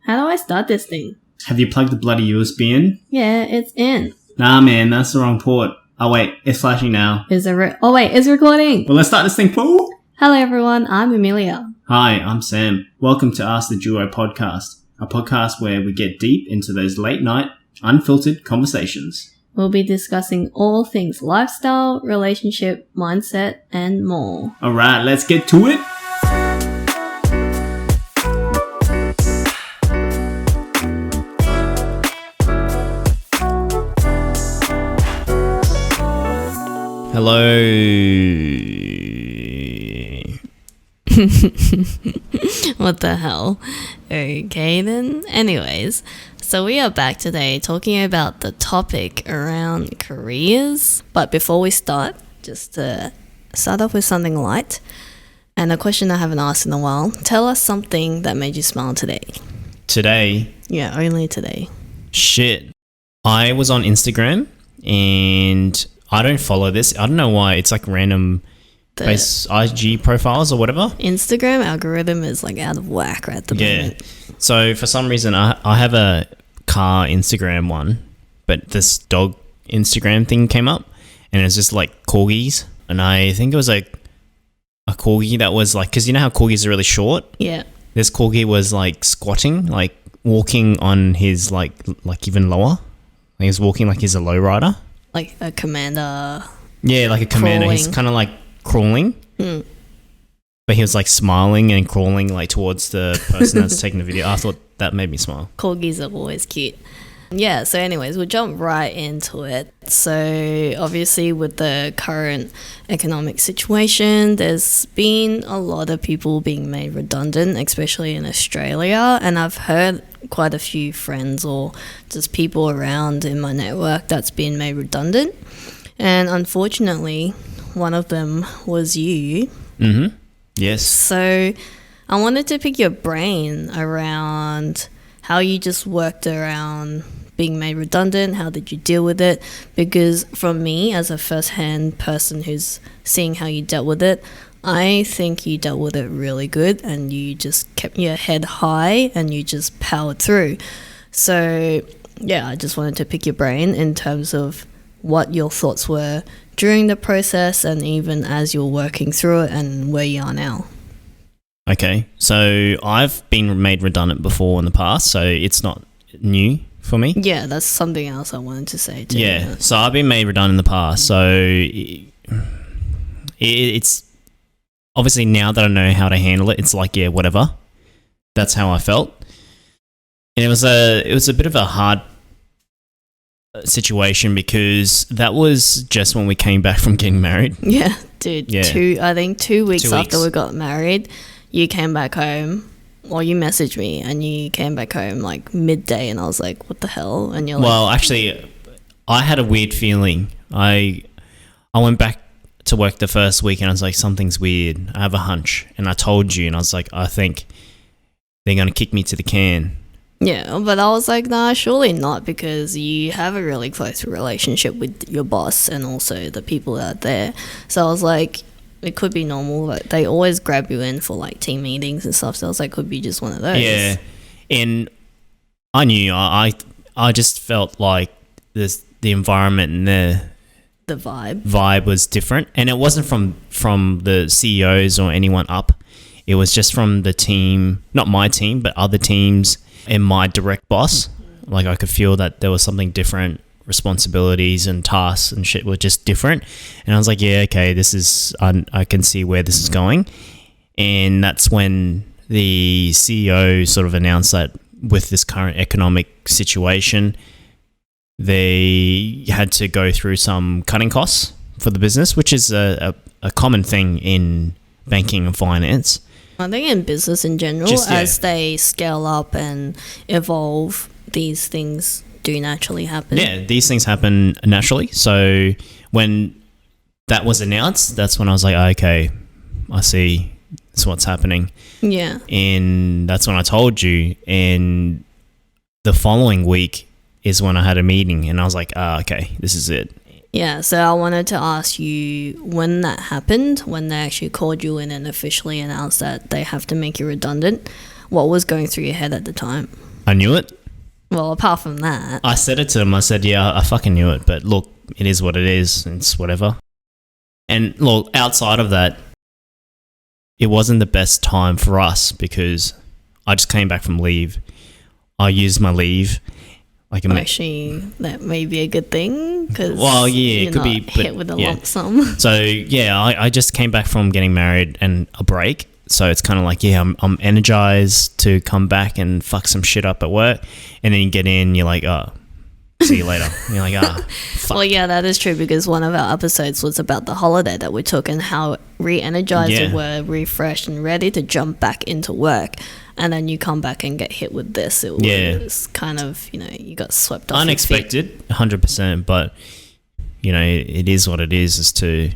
How do I start this thing? Have you plugged the bloody USB in? Yeah, it's in. Nah, man, that's the wrong port. Oh, wait, it's flashing now. It's recording. Well, let's start this thing, fool. Hello, everyone. I'm Amelia. Hi, I'm Sam. Welcome to Ask the Duo podcast, a podcast where we get deep into those late-night, unfiltered conversations. We'll be discussing all things lifestyle, relationship, mindset, and more. All right, let's get to it. Hello. What the hell? Okay then. Anyways, so we are back today talking about the topic around careers. But before we start, just to start off with something light and a question I haven't asked in a while. Tell us something that made you smile today. Today? Yeah, only today. Shit. I was on Instagram and I don't follow this. I don't know why. It's like random base IG profiles or whatever. Instagram algorithm is like out of whack right at the moment. So for some reason, I have a car Instagram one, but this dog Instagram thing came up and it's just like corgis. And I think it was like a corgi that was like, because you know how corgis are really short? Yeah. This corgi was like squatting, like walking on his like even lower. He was walking like he's a low rider. Like a commander. Yeah, like a commander. Crawling. He's kind of like crawling. Mm. But he was like smiling and crawling like towards the person that's taking the video. I thought that made me smile. Corgis are always cute. Yeah, so anyways, we'll jump right into it. So obviously with the current economic situation, there's been a lot of people being made redundant, especially in Australia. And I've heard quite a few friends or just people around in my network that's been made redundant. And unfortunately, one of them was you. Mm-hmm. Yes. So I wanted to pick your brain around how you just worked around being made redundant. How did you deal with it? Because from me, as a first-hand person who's seeing how you dealt with it, I think you dealt with it really good and you just kept your head high and you just powered through. So yeah, I just wanted to pick your brain in terms of what your thoughts were during the process and even as you're working through it and where you are now. Okay, so I've been made redundant before in the past, so it's not new for me. Yeah, that's something else I wanted to say too. Yeah, so I've been made redundant in the past, so it's obviously now that I know how to handle it, it's like, yeah, whatever. That's how I felt. And it was a bit of a hard situation because that was just when we came back from getting married. Yeah, dude. Yeah. 2 weeks 2 after weeks. we got married, you came back home. Well, you messaged me and you came back home like midday and I was like, what the hell? And you're like... Well, actually, I had a weird feeling. I went back to work the first week and I was like, something's weird. I have a hunch. And I told you and I was like, I think they're going to kick me to the can. Yeah, but I was like, nah, surely not, because you have a really close relationship with your boss and also the people out there. So I was like, it could be normal. Like, they always grab you in for like team meetings and stuff. So I was like, could be just one of those. Yeah, and I knew I just felt like the environment and the vibe was different, and it wasn't from the CEOs or anyone up. It was just from the team, not my team, but other teams. And my direct boss, like I could feel that there was something different, responsibilities and tasks and shit were just different. And I was like, yeah, okay, this is, I can see where this is going. And that's when the CEO sort of announced that with this current economic situation, they had to go through some cutting costs for the business, which is a common thing in banking and finance. I think in business in general, as they scale up and evolve, these things do naturally happen. Yeah, these things happen naturally. So when that was announced, that's when I was like, okay, I see that's what's happening. Yeah. And that's when I told you. And the following week is when I had a meeting and I was like, okay, this is it. Yeah, so I wanted to ask you when that happened, when they actually called you in and officially announced that they have to make you redundant, what was going through your head at the time? I knew it. Well, apart from that. I said it to him. I said, yeah, I fucking knew it. But look, it is what it is. It's whatever. And look, outside of that, it wasn't the best time for us because I just came back from leave. I used my leave. Actually, that may be a good thing because it could be hit with a lump sum. So yeah, I just came back from getting married and a break. So it's kind of like, yeah, I'm energized to come back and fuck some shit up at work, and then you get in, you're like, oh, see you later. And you're like, fuck. Well, yeah, that is true because one of our episodes was about the holiday that we took and how re-energized we were, refreshed and ready to jump back into work. And then you come back and get hit with this. It was kind of, you got swept off. Unexpected, 100%. But, it is what it is as to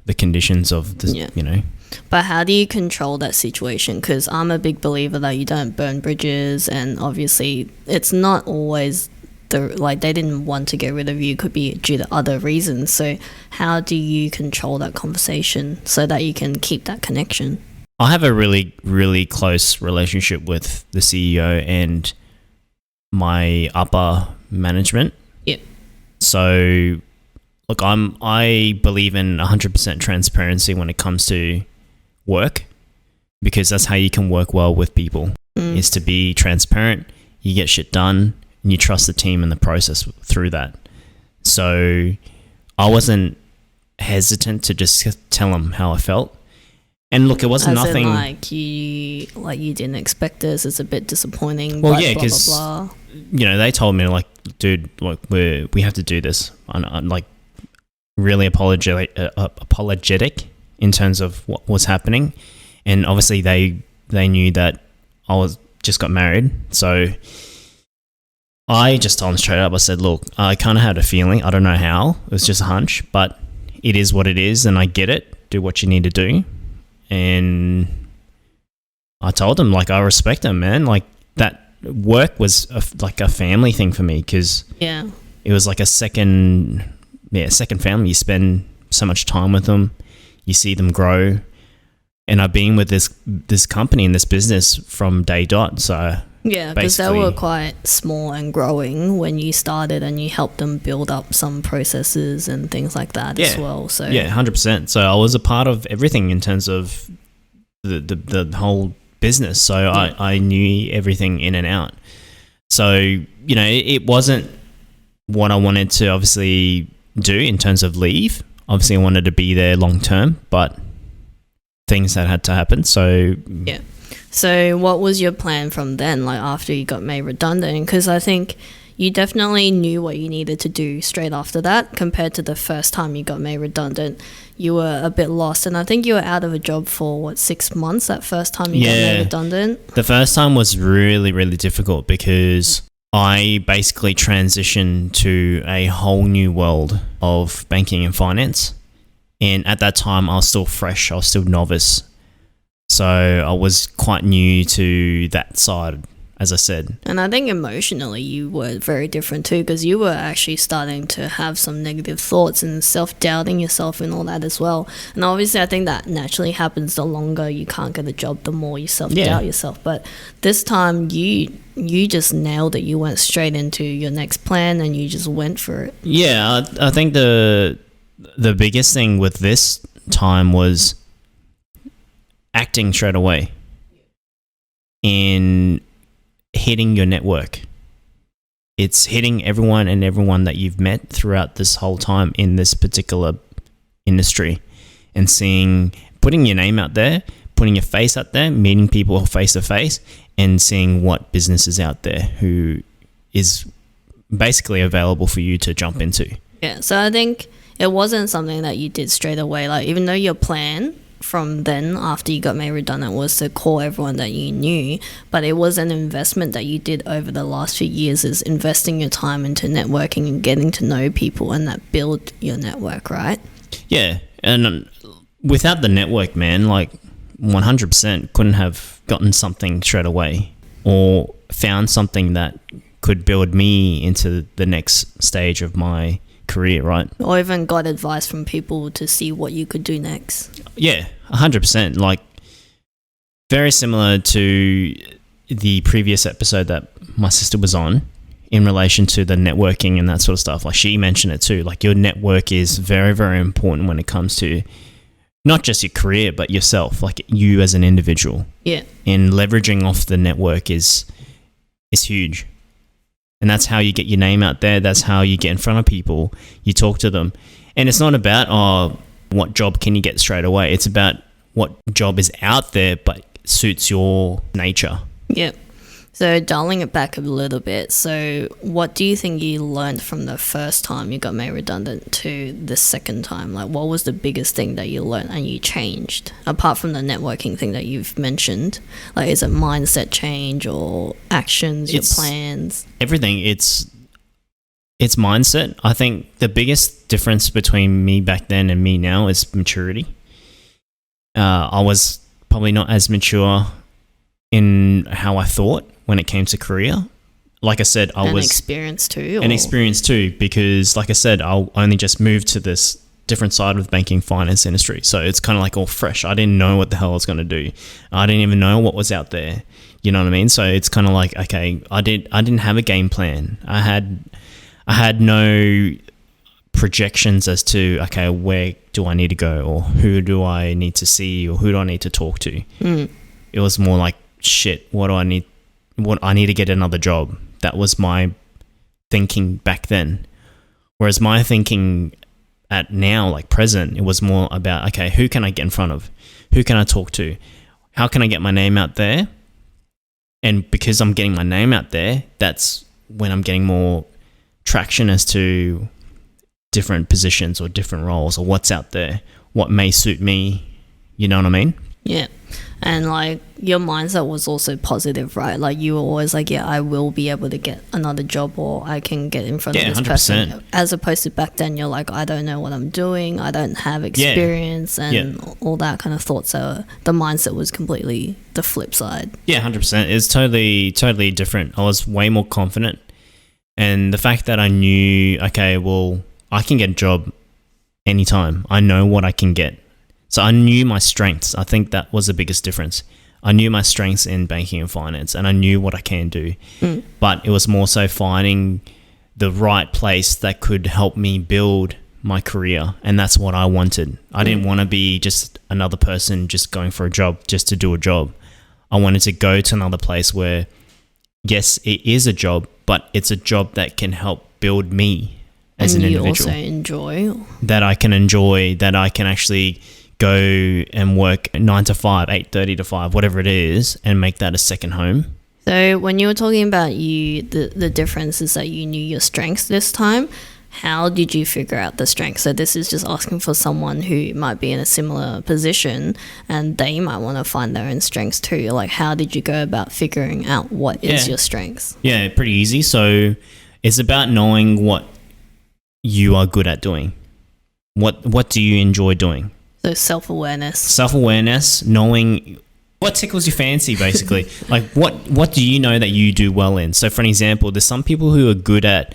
the conditions of the, But how do you control that situation? Because I'm a big believer that you don't burn bridges. And obviously, it's not always they didn't want to get rid of you. It could be due to other reasons. So how do you control that conversation so that you can keep that connection? I have a really, really close relationship with the CEO and my upper management. Yep. So, look, I believe in 100% transparency when it comes to work because that's how you can work well with people is to be transparent. You get shit done and you trust the team and the process through that. So, I wasn't hesitant to just tell them how I felt. And look, it wasn't nothing you didn't expect this. It's a bit disappointing. Well, but yeah, because they told me like, dude, like we have to do this. I'm like really apologetic in terms of what was happening, and obviously they knew that I was just got married, so I just told them straight up. I said, look, I kind of had a feeling. I don't know how. It was just a hunch, but it is what it is, and I get it. Do what you need to do. And I told him, like, I respect him, man. Like, that work was like a family thing for me because it was like a second family. You spend so much time with them. You see them grow. And I've been with this company and this business from day dot. So yeah, because they were quite small and growing when you started and you helped them build up some processes and things like that as well. So yeah, 100%. So I was a part of everything in terms of the whole business. So I knew everything in and out. So, it wasn't what I wanted to obviously do in terms of leave. Obviously, I wanted to be there long term, but things that had to happen. So yeah. So what was your plan from then, like after you got made redundant? Because I think you definitely knew what you needed to do straight after that compared to the first time you got made redundant. You were a bit lost, and I think you were out of a job for 6 months that first time you got made redundant? The first time was really, really difficult because I basically transitioned to a whole new world of banking and finance. And at that time, I was still fresh. I was still novice. So I was quite new to that side, as I said. And I think emotionally you were very different too, because you were actually starting to have some negative thoughts and self-doubting yourself and all that as well. And obviously I think that naturally happens the longer you can't get a job, the more you self-doubt yourself. But this time you just nailed it. You went straight into your next plan and you just went for it. Yeah, I think the biggest thing with this time was acting straight away and hitting your network. It's hitting everyone that you've met throughout this whole time in this particular industry and putting your name out there, putting your face out there, meeting people face to face and seeing what business is out there who is basically available for you to jump into. Yeah, so I think it wasn't something that you did straight away. Like, even though your plan from then after you got made redundant was to call everyone that you knew, but it was an investment that you did over the last few years, is investing your time into networking and getting to know people, and that build your network, right? Yeah, and without the network, man, like 100% couldn't have gotten something straight away or found something that could build me into the next stage of my career, right? Or even got advice from people to see what you could do next. Yeah, 100%. Like, very similar to the previous episode that my sister was on in relation to the networking and that sort of stuff. Like she mentioned it too. Like your network is very, very important when it comes to not just your career, but yourself, like you as an individual. Yeah. And leveraging off the network is huge. And that's how you get your name out there. That's how you get in front of people. You talk to them. And it's not about, what job can you get straight away? It's about what job is out there but suits your nature. Yeah. So dialing it back a little bit. So what do you think you learned from the first time you got made redundant to the second time? Like what was the biggest thing that you learned and you changed? Apart from the networking thing that you've mentioned, like is it mindset change or actions, your plans? Everything. It's mindset. I think the biggest difference between me back then and me now is maturity. I was probably not as mature in how I thought when it came to career. Like I said, experience too. An experience too, because like I said, I'll only just moved to this different side of the banking finance industry. So it's kind of like all fresh. I didn't know what the hell I was going to do. I didn't even know what was out there. You know what I mean? So it's kind of like, okay, I didn't have a game plan. I had no projections as to, okay, where do I need to go, or who do I need to see, or who do I need to talk to? It was more like, shit, I need to get another job. That was my thinking back then. Whereas my thinking at now, like present, it was more about, okay, who can I get in front of? Who can I talk to? How can I get my name out there? And because I'm getting my name out there, that's when I'm getting more traction as to different positions or different roles or what's out there, what may suit me. You know what I mean? Yeah. And like your mindset was also positive, right? Like you were always like, yeah, I will be able to get another job, or I can get in front of this 100%. person. As opposed to back then, you're like, I don't know what I'm doing. I don't have experience and all that kind of thought. So the mindset was completely the flip side. Yeah, 100%. It's totally different. I was way more confident. And the fact that I knew, okay, well, I can get a job anytime. I know what I can get. So I knew my strengths. I think that was the biggest difference. I knew my strengths in banking and finance, and I knew what I can do. But it was more so finding the right place that could help me build my career, and that's what I wanted. I didn't want to be just another person just going for a job just to do a job. I wanted to go to another place where, yes, it is a job, but it's a job that can help build me as an individual. And you also enjoy. That I can enjoy, that I can actually go and work 9 to 5, 8:30 to 5, whatever it is, and make that a second home. So when you were talking about the difference is that you knew your strengths this time. How did you figure out the strengths? So this is just asking for someone who might be in a similar position and they might want to find their own strengths too. Like how did you go about figuring out what is your strengths? Yeah, pretty easy. So it's about knowing what you are good at doing. What do you enjoy doing? So self-awareness. Self-awareness, knowing what tickles your fancy, basically. Like what do you know that you do well in? So for an example, there's some people who are good at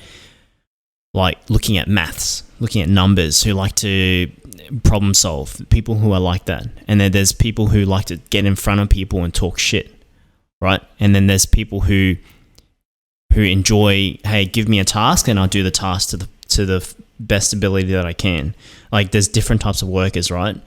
like looking at maths, looking at numbers, who like to problem solve, people who are like that. And then there's people who like to get in front of people and talk shit, right? And then there's people who enjoy, hey, give me a task and I'll do the task to the best ability that I can. Like there's different types of workers, right?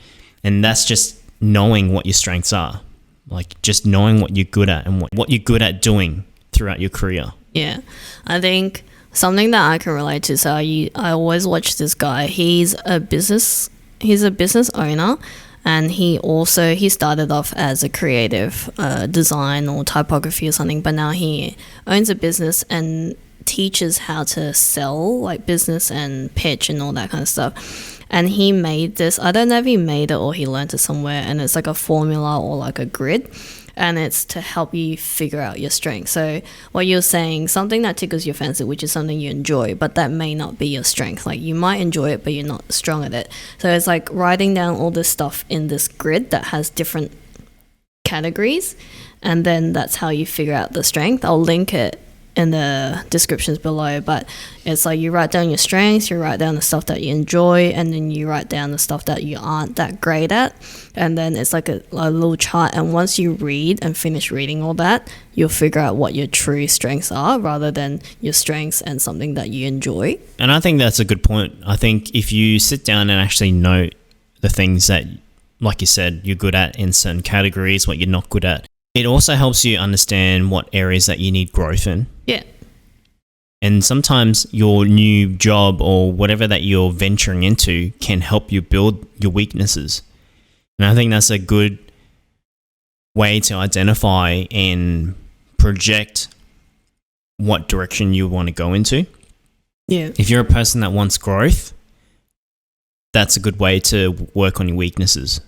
And that's just knowing what your strengths are. Like just knowing what you're good at and what you're good at doing throughout your career. Yeah. I think something that I can relate to, so I always watch this guy. He's a business owner, and he started off as a creative design or typography or something, but now he owns a business and teaches how to sell, like business and pitch and all that kind of stuff. And he made this, I don't know if he made it or he learned it somewhere, and it's like a formula or like a grid, and it's to help you figure out your strengths. So what you're saying, something that tickles your fancy, which is something you enjoy, but that may not be your strength. Like you might enjoy it, but you're not strong at it. So it's like writing down all this stuff in this grid that has different categories, and then that's how you figure out the strength. I'll link it in the descriptions below, but it's like you write down your strengths, you write down the stuff that you enjoy, and then you write down the stuff that you aren't that great at, and then it's like a little chart, and once you read and finish reading all that, you'll figure out what your true strengths are rather than your strengths and something that you enjoy. And I think that's a good point. I think if you sit down and actually note the things that, like you said, you're good at in certain categories, what you're not good at, it also helps you understand what areas that you need growth in. Yeah. And sometimes your new job or whatever that you're venturing into can help you build your weaknesses. And I think that's a good way to identify and project what direction you want to go into. Yeah. If you're a person that wants growth, that's a good way to work on your weaknesses.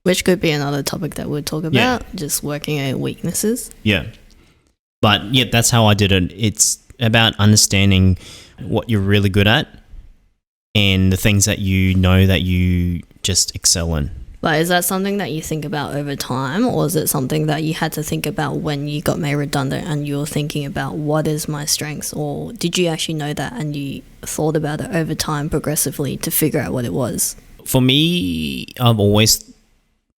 Which could be another topic that we'll talk about, just working at weaknesses. Yeah. But yeah, that's how I did it. It's about understanding what you're really good at and the things that you know that you just excel in. But is that something that you think about over time, or is it something that you had to think about when you got made redundant and you were thinking about what is my strengths, or did you actually know that and you thought about it over time progressively to figure out what it was? For me, I've always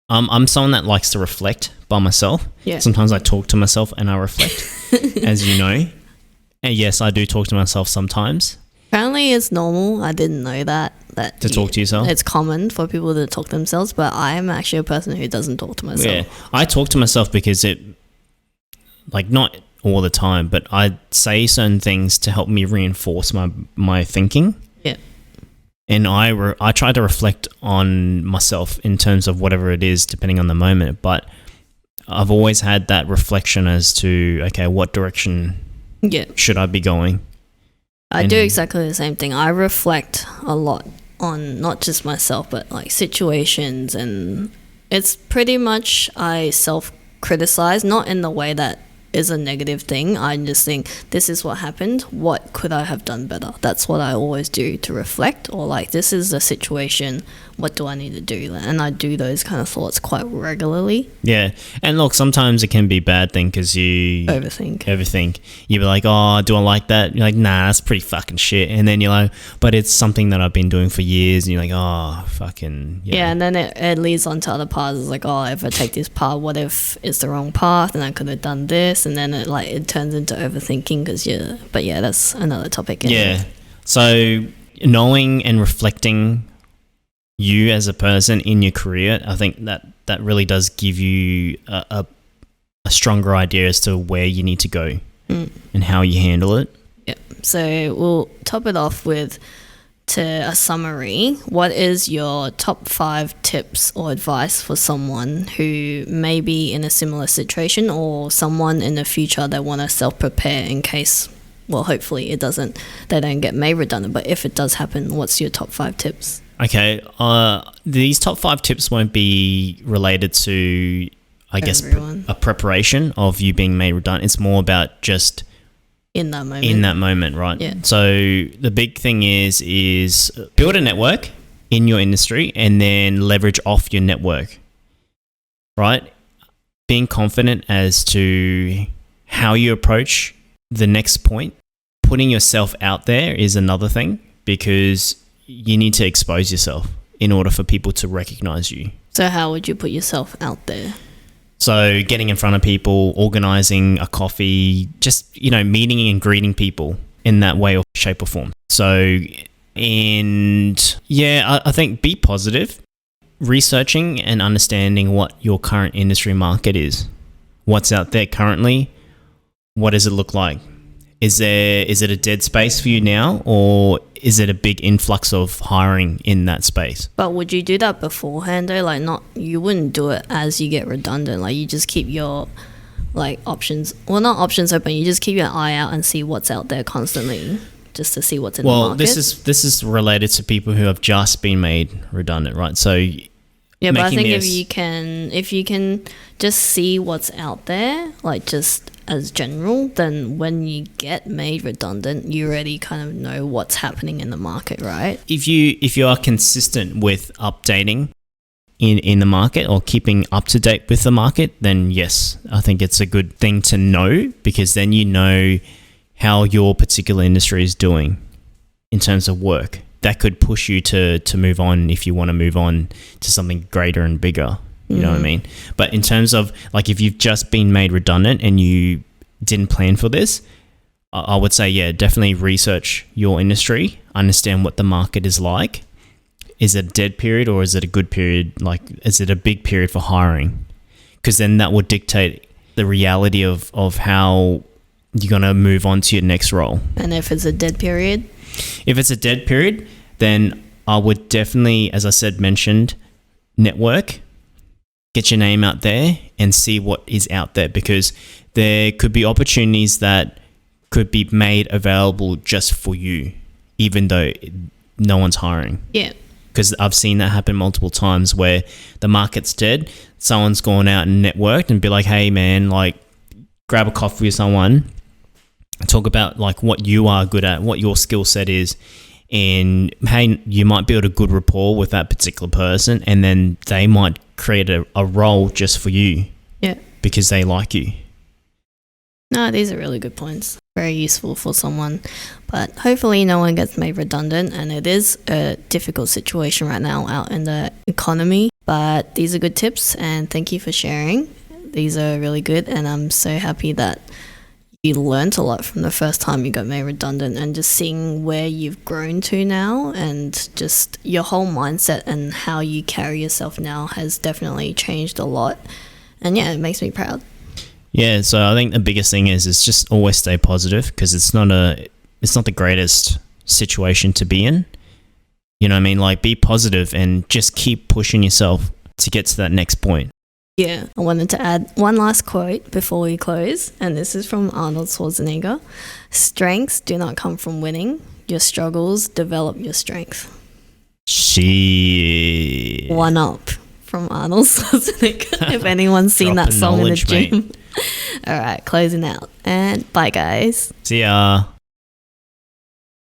I'm someone that likes to reflect by myself. Yeah. Sometimes I talk to myself and I reflect, as you know. And yes, I do talk to myself sometimes. Apparently it's normal. I didn't know that. To talk to yourself? It's common for people to talk to themselves, but I am actually a person who doesn't talk to myself. Yeah, I talk to myself because it, like, not all the time, but I say certain things to help me reinforce my thinking. Yeah. And I try to reflect on myself in terms of whatever it is, depending on the moment. But I've always had that reflection as to, okay, what direction should I be going? I do exactly the same thing. I reflect a lot on not just myself, but like situations, and it's pretty much I self-criticize, not in the way that is a negative thing. I just think, this is what happened, what could I have done better? That's what I always do to reflect, or like, this is the situation, what do I need to do? And I do those kind of thoughts quite regularly. Yeah, and look, sometimes it can be a bad thing because you overthink. You be like, oh, do I like that? You're like, nah, that's pretty fucking shit. And then you're like, but it's something that I've been doing for years, and you're like, oh, fucking yeah. And then it leads on to other paths. It's like, oh, if I take this path, what if it's the wrong path and I could have done this? And then it turns into overthinking but yeah, that's another topic. Yeah. So knowing and reflecting you as a person in your career, I think that really does give you a stronger idea as to where you need to go and how you handle it. Yeah. So we'll top it off with a summary. What is your top 5 tips or advice for someone who may be in a similar situation, or someone in the future that want to self-prepare in case, well, hopefully they don't get made redundant, but if it does happen, what's your top 5 tips? Okay, these top 5 tips won't be related to, I guess, a preparation of you being made redundant. It's more about just in that moment, right? Yeah. So the big thing is build a network in your industry and then leverage off your network, right? Being confident as to how you approach the next point. Putting yourself out there is another thing, because you need to expose yourself in order for people to recognize you. So how would you put yourself out there? So getting in front of people, organizing a coffee, just, meeting and greeting people in that way or shape or form. So, and yeah, I think be positive, researching and understanding what your current industry market is. What's out there currently? What does it look like? Is it a dead space for you now, or is it a big influx of hiring in that space? But would you do that beforehand though? Like, you wouldn't do it as you get redundant. Like, you just keep your options, well, not options open. You just keep your eye out and see what's out there constantly, just to see what's in the market. Well, this is related to people who have just been made redundant, right? So yeah, but I think if you can just see what's out there, like just as general, then when you get made redundant, you already kind of know what's happening in the market, right? If you are consistent with updating in the market or keeping up to date with the market, then yes, I think it's a good thing to know, because then you know how your particular industry is doing in terms of work. That could push you to move on if you want to move on to something greater and bigger. You know what I mean? But in terms of like if you've just been made redundant and you didn't plan for this, I would say, yeah, definitely research your industry, understand what the market is like. Is it a dead period or is it a good period? Like, is it a big period for hiring? Because then that would dictate the reality of how you're going to move on to your next role. And if it's a dead period? If it's a dead period, then I would definitely, as I said, mentioned, network, get your name out there and see what is out there, because there could be opportunities that could be made available just for you, even though no one's hiring. Yeah. Because I've seen that happen multiple times where the market's dead, someone's gone out and networked and be like, hey man, like grab a coffee with someone, talk about like what you are good at, what your skill set is, and hey, you might build a good rapport with that particular person, and then they might create a role just for you. Yeah. Because they like you. No, these are really good points. Very useful for someone. But hopefully no one gets made redundant, and it is a difficult situation right now out in the economy. But these are good tips, and thank you for sharing. These are really good, and I'm so happy that you learnt a lot from the first time you got made redundant, and just seeing where you've grown to now, and just your whole mindset and how you carry yourself now has definitely changed a lot. And yeah, it makes me proud. Yeah, so I think the biggest thing is just always stay positive, because it's not the greatest situation to be in. You know what I mean? Like, be positive and just keep pushing yourself to get to that next point. Yeah, I wanted to add one last quote before we close, and this is from Arnold Schwarzenegger. Strengths do not come from winning. Your struggles develop your strength. Shit. One up from Arnold Schwarzenegger, if anyone's seen that song in the gym. All right, closing out, and bye guys. See ya.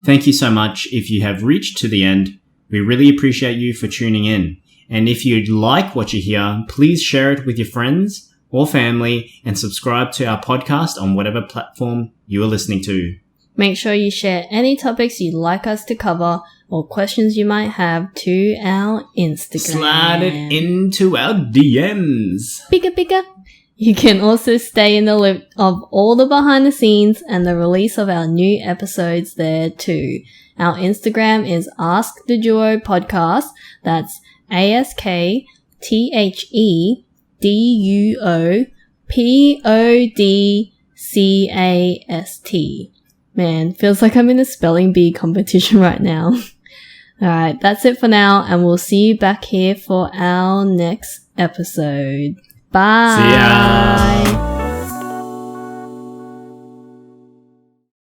Thank you so much if you have reached to the end. We really appreciate you for tuning in. And if you like what you hear, please share it with your friends or family and subscribe to our podcast on whatever platform you are listening to. Make sure you share any topics you'd like us to cover or questions you might have to our Instagram. Slide it into our DMs. Bigger. You can also stay in the loop of all the behind the scenes and the release of our new episodes there too. Our Instagram is Ask the Duo Podcast. That's AskTheDuopodcast. Man, feels like I'm in a spelling bee competition right now. Alright, that's it for now, and we'll see you back here for our next episode. Bye! See ya!